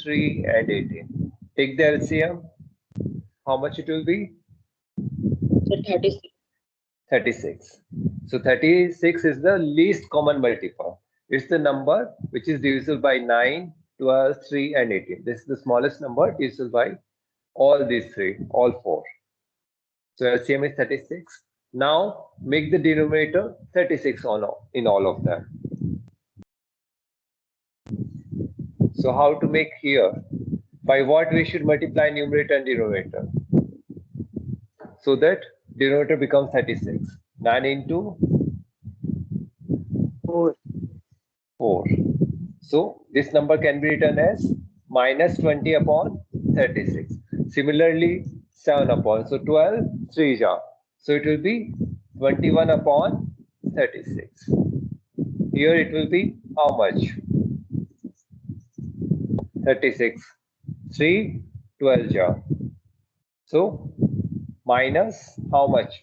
3 and 18. Take the LCM. How much it will be? So 36. 36. So 36 is the least common multiple. It's the number which is divisible by 9, 12, 3 and 18. This is the smallest number divisible by all these three, all four. So LCM is 36. Now make the denominator 36 in all of them. So how to make here? By what we should multiply numerator and denominator? So that denominator becomes 36. 9 into 4. 4. So this number can be written as minus 20 upon 36. Similarly, 7 upon. So 12, 3 ja. So it will be 21 upon 36. Here it will be how much? 36. 3, 12 ja. So minus how much?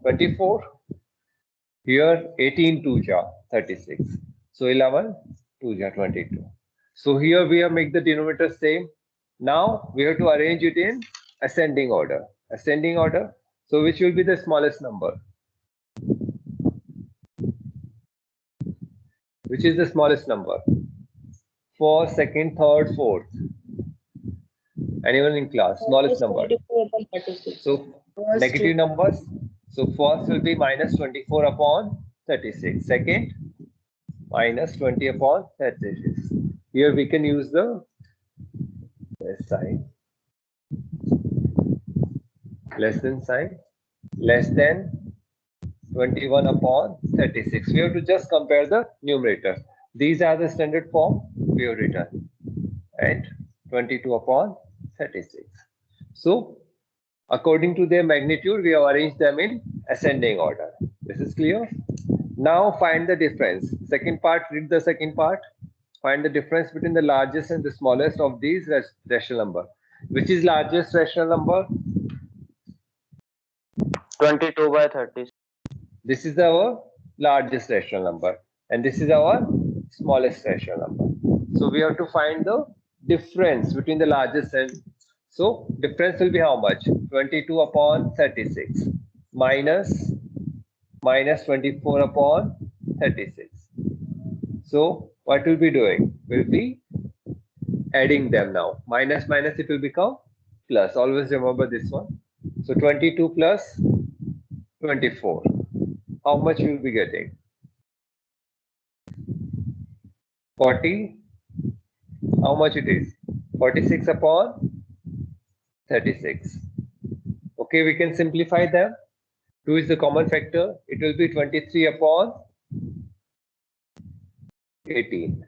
24. Here 18 2 ja 36. So 11 2 ja 22. So here we have make the denominator same. Now we have to arrange it in ascending order. Ascending order. So which will be the smallest number? Which is the smallest number? First, second, third, fourth. Anyone in class? Smallest number. 24 upon 36. So First negative numbers. So first will be minus 24 upon 36. Second, minus 20 upon 36. Here we can use the less sign. Less than sign. Less than 21 upon 36. We have to just compare the numerator. These are the standard form we have written. And 22 upon 36. So according to their magnitude, we have arranged them in ascending order. This is clear? Now find the difference. Second part, read the second part. Find the difference between the largest and the smallest of these rational number. Which is largest rational number? 22 by 30. This is our largest rational number. And this is our smallest rational number. So we have to find the difference between the largest and so difference will be how much? 22 upon 36 minus 24 upon 36. So what we'll be doing? We'll be adding them now. Minus minus it will become plus. Always remember this one. So 22 plus 24. How much you will be getting? 40. How much it is? 46 upon 36. Okay, we can simplify them. 2 is the common factor. It will be 23 upon 18.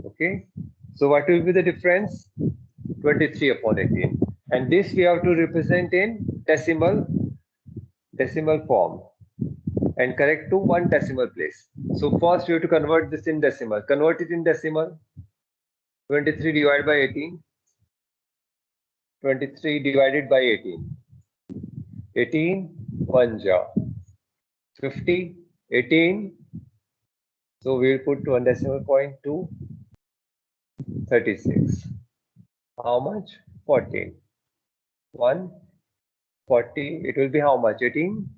Okay, so what will be the difference? 23 upon 18. And this we have to represent in decimal form and correct to one decimal place. So first we have to convert this in decimal. Convert it in decimal. 23 divided by 18. 23 divided by 18. 18 1 ja. 50. 18. So we will put one decimal point to 36. How much? 14. 1 40. It will be how much? 18.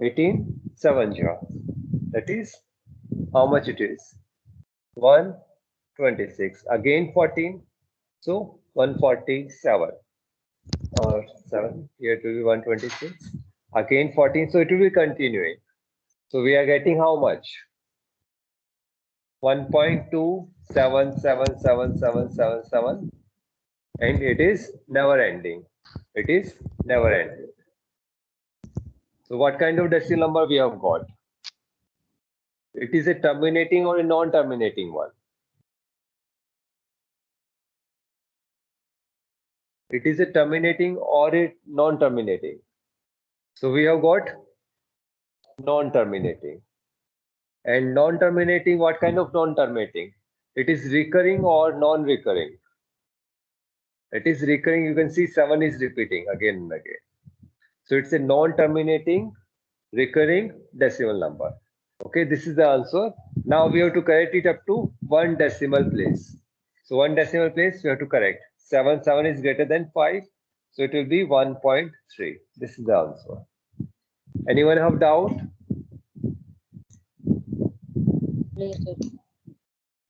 18 7 ja. That is how much it is? 126. Again 14. So 147 or 7. Here it will be 126. Again 14. So it will be continuing. So we are getting how much? 1.277777 and it is never ending. It is never ending. So what kind of decimal number we have got? It is a terminating or a non-terminating one? It is a terminating or a non-terminating. So we have got non-terminating. And non-terminating, what kind of non-terminating? It is recurring or non-recurring? It is recurring. You can see 7 is repeating again and again. So it's a non-terminating recurring decimal number. Okay, this is the answer. Now we have to correct it up to 1 decimal place. So 1 decimal place we have to correct. 7 is greater than 5. So it will be 1.3. This is the answer. Anyone have doubt? No, sir.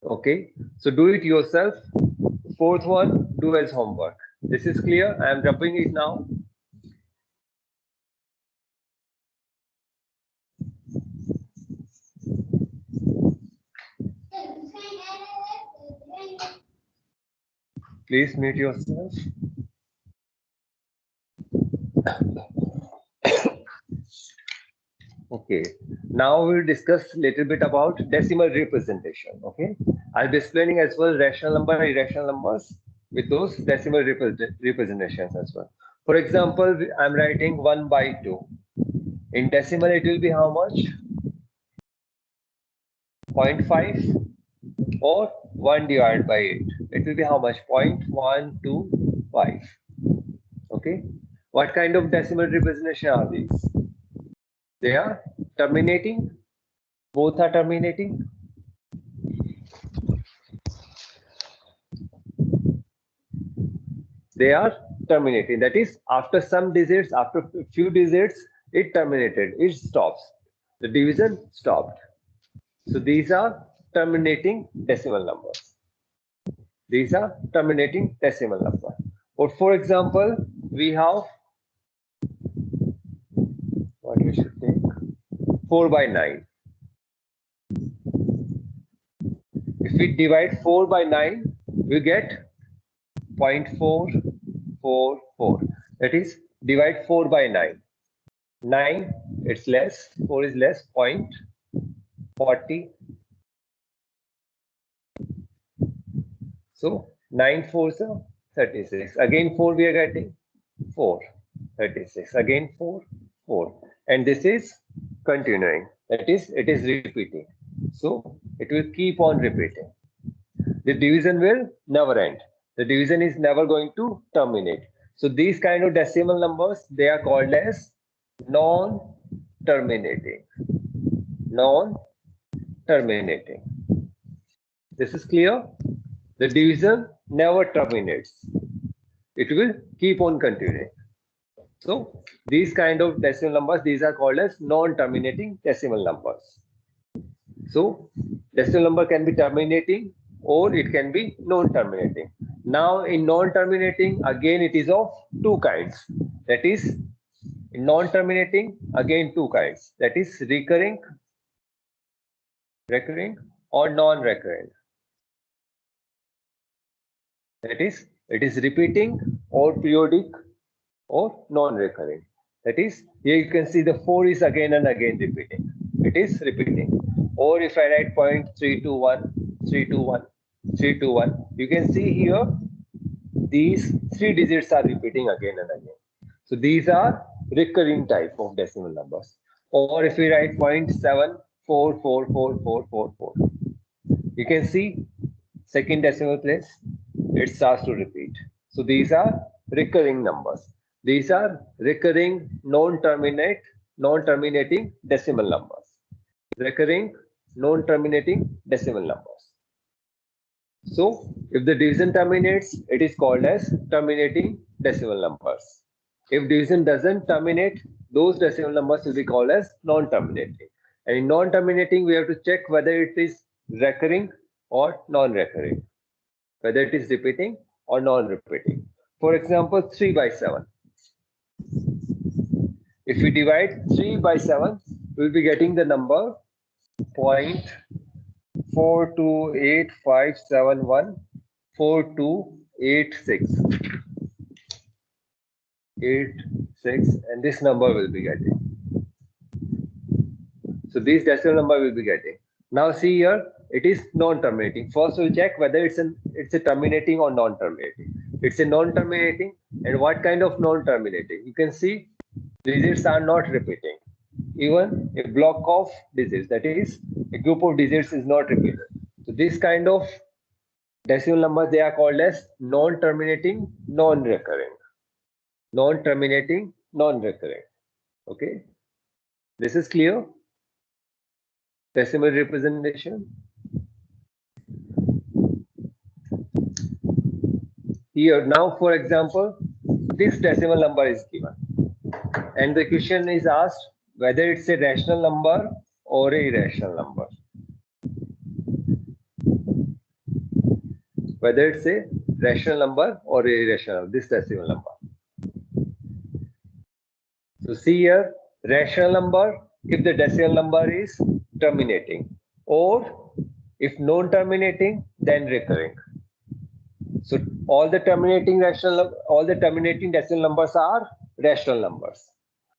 Okay, so do it yourself. Fourth one, do as homework. This is clear. I am dropping it now. Please mute yourself. Okay, now we'll discuss a little bit about decimal representation. Okay, I'll be explaining as well rational number and irrational numbers with those decimal representations as well. For example, I'm writing 1/2. In decimal, it will be how much? 0.5 or 1 divided by 8. It will be how much? 0.125. Okay, what kind of decimal representation are these? They are terminating. Both are terminating. They are terminating. That is, after some digits, after a few digits, it terminated. It stops. The division stopped. So these are terminating decimal numbers. These are terminating decimal numbers. Or for example, we have what we should take 4/9. If we divide 4/9, we get 0.444. That is, divide 4/9. 9, it's less, 4 is less, 0.40. So 9 4s are 36. Again 4 we are getting 4, 36. Again 4, 4. And this is continuing. That is, it is repeating. So it will keep on repeating. The division will never end. The division is never going to terminate. So these kind of decimal numbers, they are called as non-terminating. Non-terminating. This is clear? The division never terminates. It will keep on continuing. So these kind of decimal numbers, these are called as non-terminating decimal numbers. So decimal number can be terminating or it can be non-terminating. Now in non-terminating, again it is of two kinds. That is, in non-terminating, again two kinds. That is recurring or non-recurring. That is, it is repeating or periodic or non-recurring. That is, here you can see the 4 is again and again repeating. It is repeating. Or if I write 0.321, 321, 321, you can see here these 3 digits are repeating again and again. So these are recurring type of decimal numbers. Or if we write 0.74444444, you can see second decimal place, it starts to repeat. So these are recurring numbers. These are recurring non-terminating decimal numbers. Recurring non-terminating decimal numbers. So if the division terminates, it is called as terminating decimal numbers. If division doesn't terminate, those decimal numbers will be called as non-terminating. And in non-terminating, we have to check whether it is recurring or non-recurring, whether it is repeating or non-repeating. For example, 3/7. If we divide 3/7, we'll be getting the number 0.4285714286. 86, and this number will be getting. So this decimal number will be getting. Now see here, it is non-terminating. First we'll check whether it's a terminating or non-terminating. It's a non-terminating, and what kind of non-terminating? You can see digits are not repeating. Even a block of digits, that is, a group of digits is not repeated. So this kind of decimal numbers, they are called as non-terminating, non-recurring. Non-terminating, non-recurring. Okay, this is clear. Decimal representation. Here now, for example, this decimal number is given, and the question is asked whether it's a rational number or a irrational number. Whether it's a rational number or a irrational, this decimal number. So see here, rational number if the decimal number is terminating, or if non-terminating, then recurring. So all the terminating decimal numbers are rational numbers.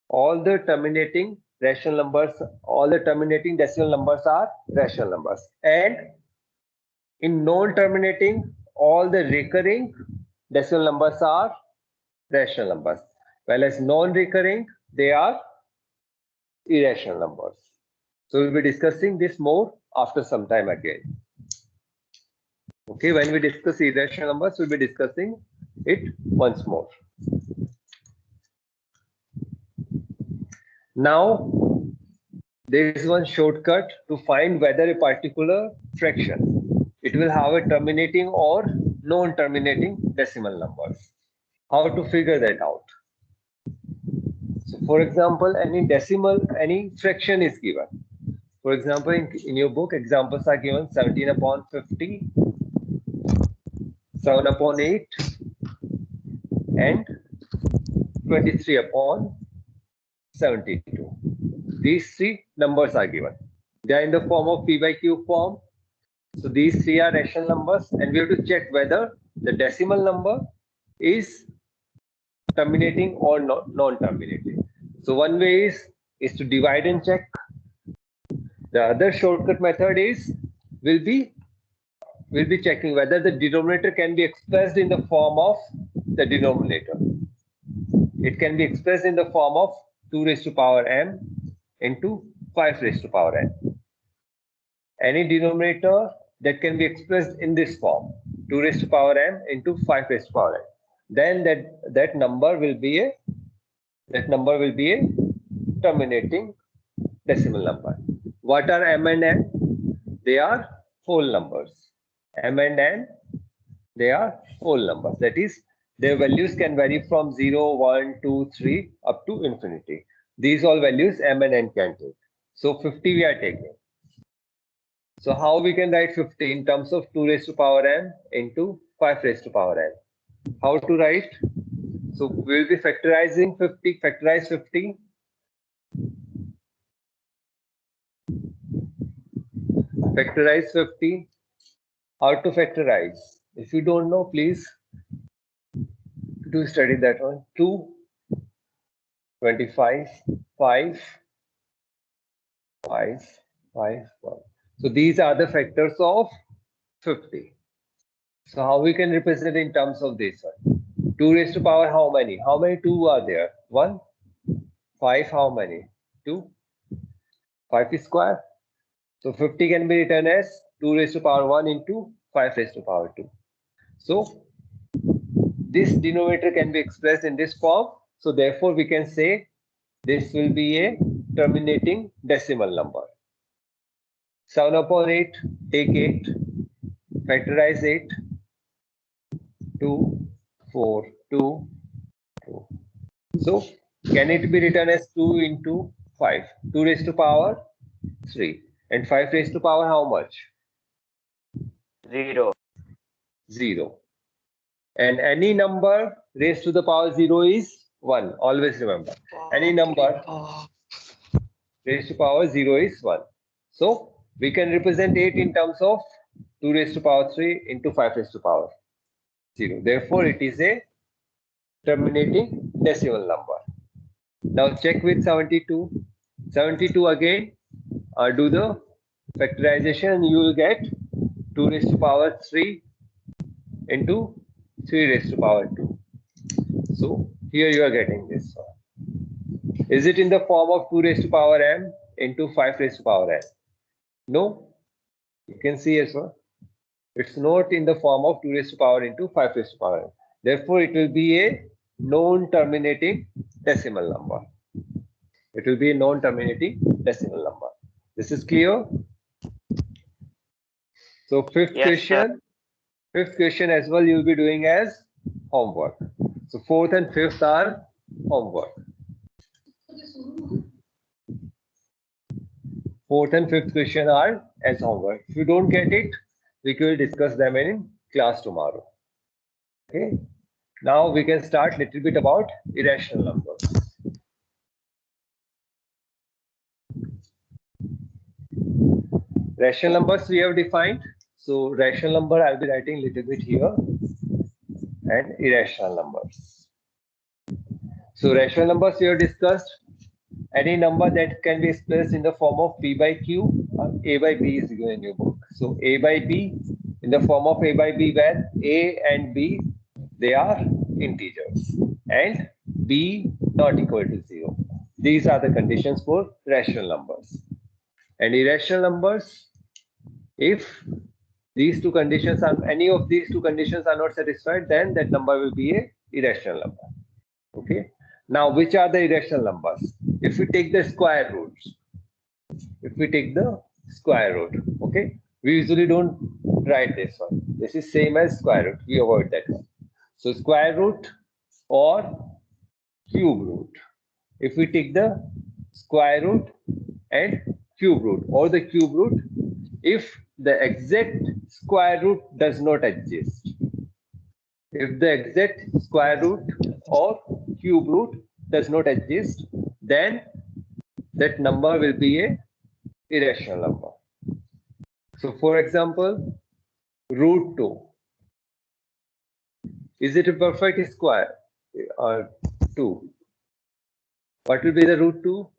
All the terminating decimal numbers are rational numbers. And in non-terminating, all the recurring decimal numbers are rational numbers. While as non-recurring, they are irrational numbers. So we'll be discussing this more after some time again. Okay, when we discuss irrational numbers, we'll be discussing it once more. Now, there is one shortcut to find whether a particular fraction, it will have a terminating or non-terminating decimal numbers. How to figure that out? So for example, any fraction is given. For example, in your book, examples are given 17 upon 50, 7 upon 8, and 23 upon 72. These three numbers are given. They are in the form of P by Q form. So these three are rational numbers, and we have to check whether the decimal number is terminating or non-terminating. So one way is to divide and check. The other shortcut method is will be checking whether the denominator can be expressed in the form of the denominator. It can be expressed in the form of 2 raised to power m into 5 raised to power n. Any denominator that can be expressed in this form, 2 raised to power m into 5 raised to power n, then that number will be a terminating decimal number. What are m and n? They are whole numbers. M and n, they are whole numbers. That is, their values can vary from 0, 1, 2, 3 up to infinity. These all values m and n can take. So 50 we are taking. So how we can write 50 in terms of 2 raised to power m into 5 raised to power n? How to write? So we will be factorizing 50. Factorize 50. Factorize 50. How to factorize? If you don't know, please do study that one. 2, 25, 5, 5, 5, 1. So these are the factors of 50. So how we can represent in terms of this one? 2 raised to power how many? How many 2 are there? 1. 5 how many? 2. 5 is square. So 50 can be written as 2 raised to power 1 into 5 raised to power 2. So this denominator can be expressed in this form. So therefore we can say this will be a terminating decimal number. 7 upon 8, take 8, factorize 8, 2, 4, 2, 2. So can it be written as 2 into 5? 2 raised to power 3. And 5 raised to power how much? 0. 0. And any number raised to the power 0 is 1. Always remember. Any number raised to power 0 is 1. So we can represent 8 in terms of 2 raised to power 3 into 5 raised to power 0. Therefore, it is a terminating decimal number. Now check with 72. 72 again, do the factorization, you will get 2 raised to power 3 into 3 raised to power 2. So here you are getting this one. Is it in the form of 2 raised to power m into 5 raised to power n? No. You can see as well. It's not in the form of 2 raised to power into 5 raised to power n. Therefore, it will be a non-terminating decimal number. It will be a non-terminating decimal number. This is clear? So fifth Yes, sir. question as well you'll be doing as homework. So fourth and fifth are homework. Fourth and fifth question are as homework. If you don't get it, we will discuss them in class tomorrow. Okay. Now we can start little bit about irrational numbers. Rational numbers we have defined. So rational number I'll be writing little bit here, and irrational numbers. So rational numbers we have discussed. Any number that can be expressed in the form of p by q or a by b is given in your book. So a by b in the form of a by b, where a and b they are integers and b not equal to 0. These are the conditions for rational numbers. And irrational numbers, if these two conditions are any of these two conditions are not satisfied, then that number will be a irrational number. Okay. Now, which are the irrational numbers? If we take the square roots, okay, we usually don't write this one. This is same as square root. We avoid that one. So square root or cube root. If we take the square root and cube root or the cube root, if the exact square root does not exist, if the exact square root or cube root does not exist, then that number will be a irrational number. So for example, root 2. Is it a perfect square or 2? What will be the root 2?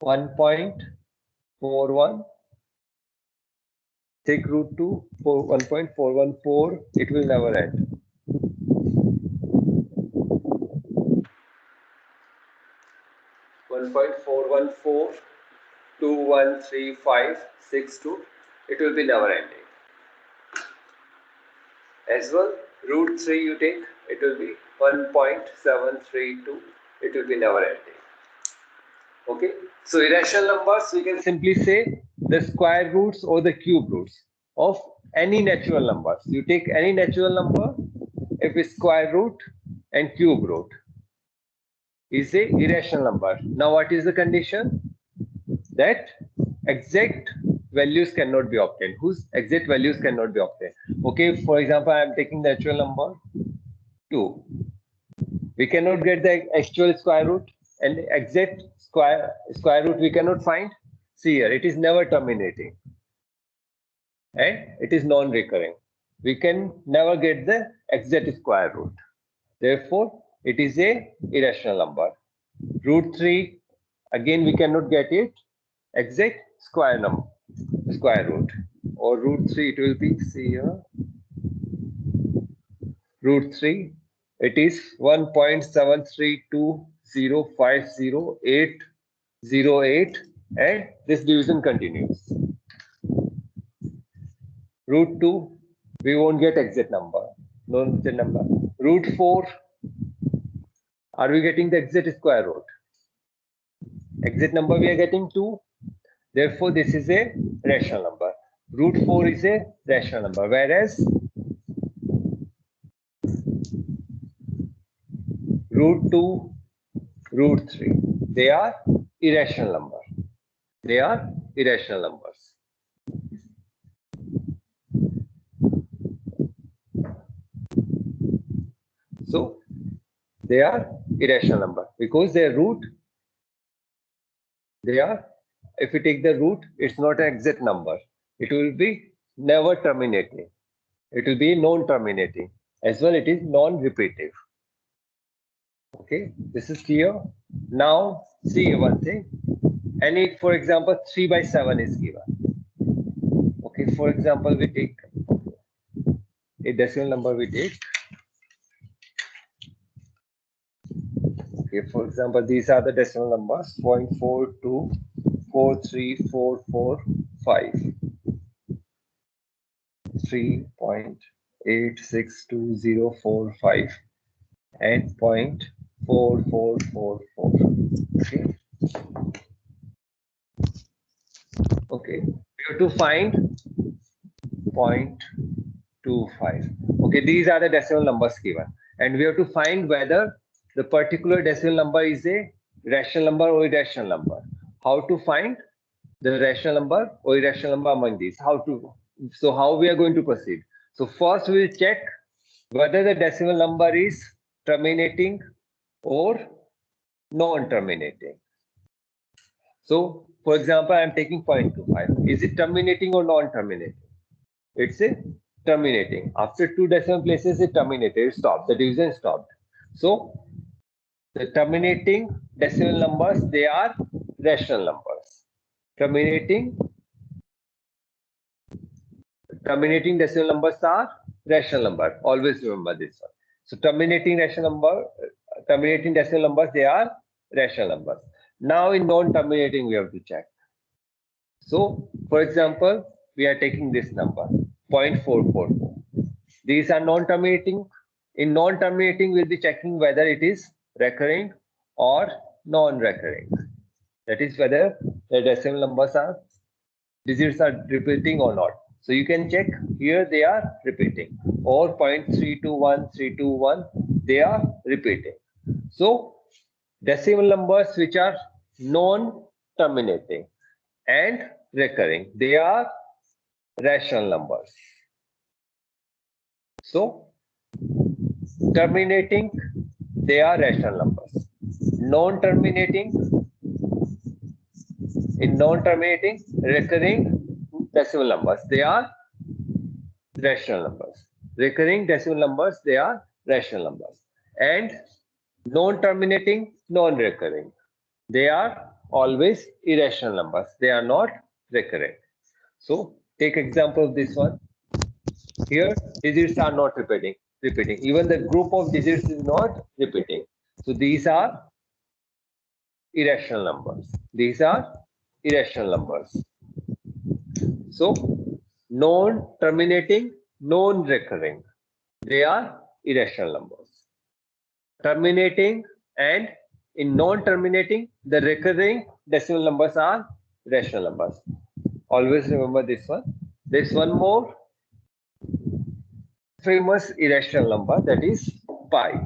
1.41. Take root 2 for 1.414. It will never end. It will be never ending. As well, root 3 you take, it will be 1.732. It will be never ending. Okay. So irrational numbers, we can simply say the square roots or the cube roots of any natural numbers. You take any natural number, if it's square root and cube root is a irrational number. Now what is the condition? That exact values cannot be obtained. Whose exact values cannot be obtained? Okay, for example, I am taking the natural number 2. We cannot get the actual square root, and the exact square root we cannot find. See here, it is never terminating and it is non-recurring. We can never get the exact square root. Therefore, it is a irrational number. Root 3, again we cannot get it exact square root, or root 3 it will be, see here, root 3, it is 1.732050808, and this division continues. Root 2, we won't get exact number, non-exact number. Root 4, are we getting the exact square root? Exact number we are getting 2. Therefore, this is a rational number. Root 4 is a rational number, whereas root 2, root 3, they are irrational numbers. They are irrational numbers. So, they are irrational number because their root, they are, if we take the root, it's not an exact number. It will be never terminating. It will be non-terminating. As well, it is non-repetitive. Okay, this is clear. Now, see one thing. Any, for example, 3 by 7 is given. Okay, for example, we take a decimal number we take. Okay, for example, these are the decimal numbers 0.42434445, 3.862045, and 0.4444. Okay. Okay. We have to find 0.25. Okay, these are the decimal numbers given, and we have to find whether the particular decimal number is a rational number or irrational number. How to find the rational number or irrational number among these? How we are going to proceed? So first we will check whether the decimal number is terminating or non-terminating. So, for example, I am taking 0.25. Is it terminating or non-terminating? It's a terminating. After two decimal places, it terminated. It stopped. The division stopped. So, the terminating decimal numbers, they are rational numbers. Terminating decimal numbers are rational number. Always remember this one. So, terminating decimal numbers, they are rational numbers. Now, in non-terminating, we have to check. So, for example, we are taking this number 0.444. These are non-terminating. In non-terminating, we'll be checking whether it is recurring or non-recurring. That is whether the decimal numbers are digits are repeating or not. So you can check here they are repeating, or 0.321321 they are repeating. So decimal numbers which are non-terminating and recurring, they are rational numbers. So terminating, they are rational numbers. Non-terminating, in non-terminating, recurring decimal numbers, they are rational numbers. Recurring decimal numbers, they are rational numbers. And non-terminating, non-recurring, they are always irrational numbers. They are not recurrent. So take example of this one. Here digits are not repeating. Even the group of digits is not repeating. So these are irrational numbers. These are irrational numbers. So non-terminating, non-recurring, they are irrational numbers. Terminating and in non-terminating, the recurring decimal numbers are rational numbers. Always remember this one. There's one more famous irrational number, that is pi.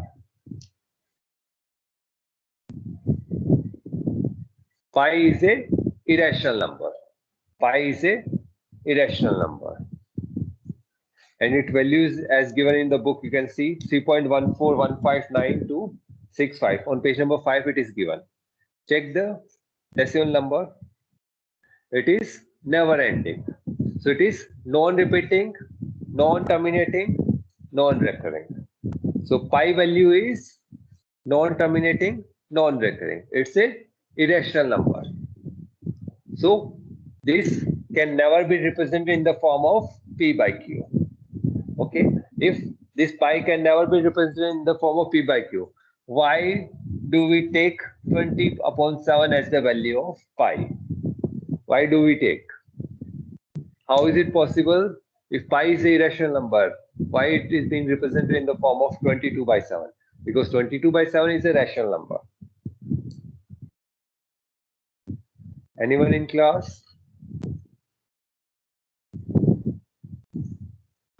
Pi is a irrational number. Pi is a irrational number. And its value is as given in the book. You can see 3.14159.265. On page number 5, it is given. Check the decimal number. It is never ending. So it is non-repeating, non-terminating, non-recurring. So pi value is non-terminating, non-recurring. It's a irrational number. So this can never be represented in the form of p by q. Okay, if this pi can never be represented in the form of p by q, why do we take 20/7 as the value of pi? Why do we take? How is it possible? If pi is an irrational number, why it is being represented in the form of 22/7? Because 22/7 is a rational number. Anyone in class?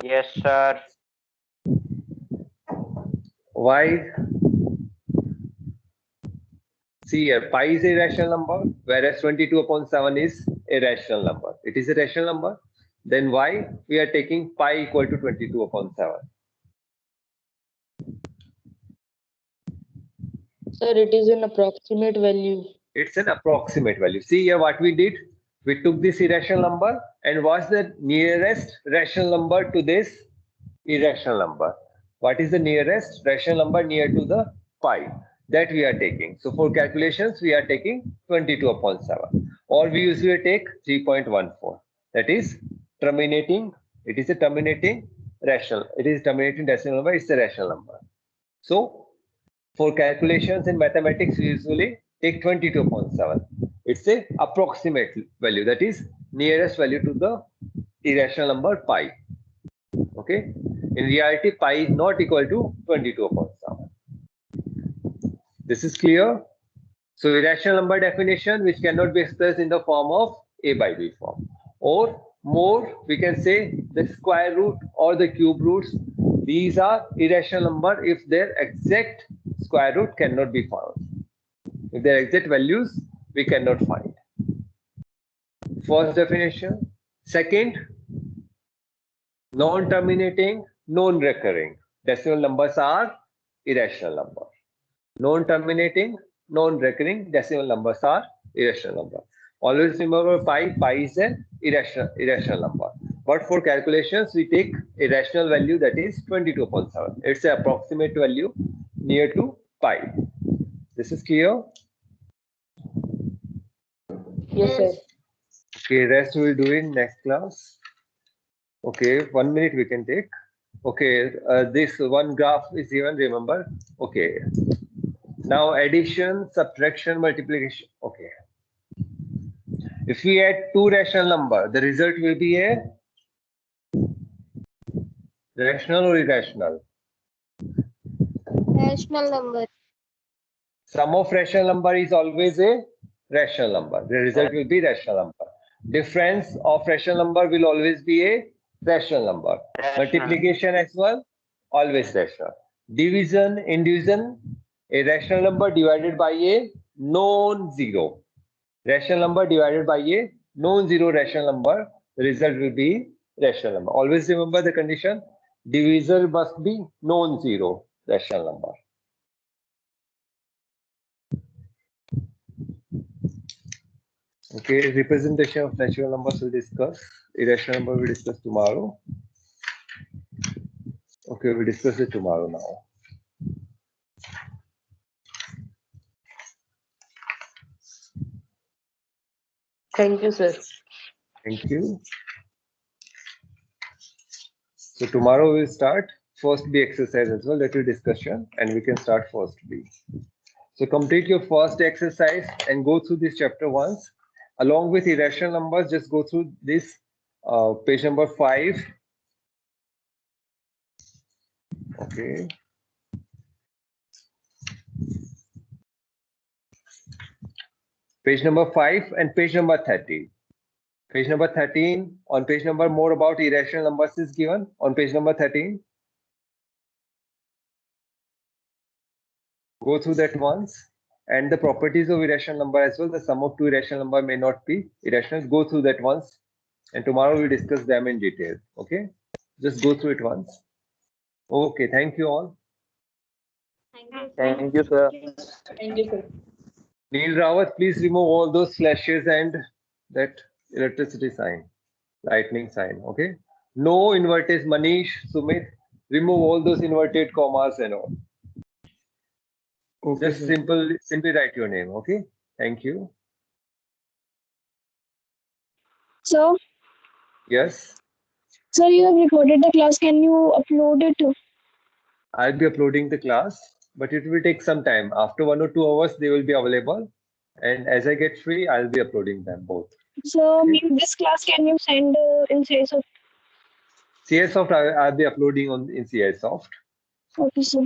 Yes, sir. Why? See here, pi is a rational number, whereas 22/7 is a rational number. It is a rational number. Then why we are taking pi equal to 22/7? Sir, it is an approximate value. It's an approximate value. See here what we did. We took this irrational number and what's the nearest rational number to this irrational number? What is the nearest rational number near to the pi? That we are taking. So for calculations, we are taking 22/7. Or we usually take 3.14. That is terminating. It is a terminating rational. It is terminating decimal number. It's a rational number. So for calculations in mathematics, we usually take 22/7. It's a approximate value, that is nearest value to the irrational number pi. Okay. In reality, pi is not equal to 22/7. This is clear. So irrational number definition which cannot be expressed in the form of a by b form, or more we can say the square root or the cube roots. These are irrational number if their exact square root cannot be found. If their exact values we cannot find. First definition. Second, non-terminating, non-recurring decimal numbers are irrational number. Non-terminating, non-recurring decimal numbers are irrational number. Always remember pi is an irrational number. But for calculations, we take a rational value that is 22.7. It's an approximate value near to pi. This is clear? Yes, sir. Okay, rest we will do in next class. Okay, 1 minute we can take. Okay, this one graph is given, remember? Okay. Now addition, subtraction, multiplication. Okay. If we add two rational number, the result will be a rational or irrational? Rational number. Sum of rational number is always a rational number. The result will be rational number. Difference of rational number will always be a rational number. Multiplication as well, always rational. Division, in division, a rational number divided by a non-zero. Rational number divided by a non-zero rational number, the result will be rational number. Always remember the condition, divisor must be non-zero rational number. Okay, representation of natural numbers we'll discuss. Irrational number we'll discuss tomorrow. Okay, we'll discuss it tomorrow now. Thank you, sir. Thank you. So tomorrow we'll start first B exercise as well, little discussion, and we can start first B. So complete your first exercise and go through this chapter once. Along with irrational numbers, just go through this page number 5. Okay. Page number 5 and page number 13. Page number 13, on page number more about irrational numbers is given on page number 13. Go through that once, and the properties of irrational number as well. The sum of two irrational number may not be irrational. Go through that once, and tomorrow we'll discuss them in detail. Okay, just go through it once. Okay, thank you all. Thank you, sir. Thank you, sir. Neil Rawat, please remove all those flashes and that electricity sign, lightning sign. Okay, no inverted. Manish, Sumit, remove all those inverted commas and all. Okay, Just simply write your name. Okay, thank you. So, Yes, sir, you have recorded the class. Can you upload it? I'll be uploading the class, but it will take some time. After 1 or 2 hours, they will be available. And as I get free, I'll be uploading them both. So, this class can you send in case of? CSsoft, I'll be uploading in CSsoft. Okay, sir.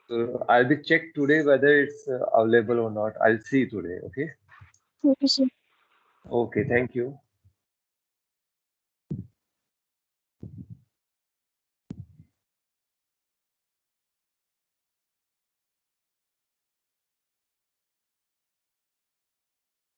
So I'll be checked today whether it's available or not. I'll see today. Okay. Okay, sir. Okay. Thank you.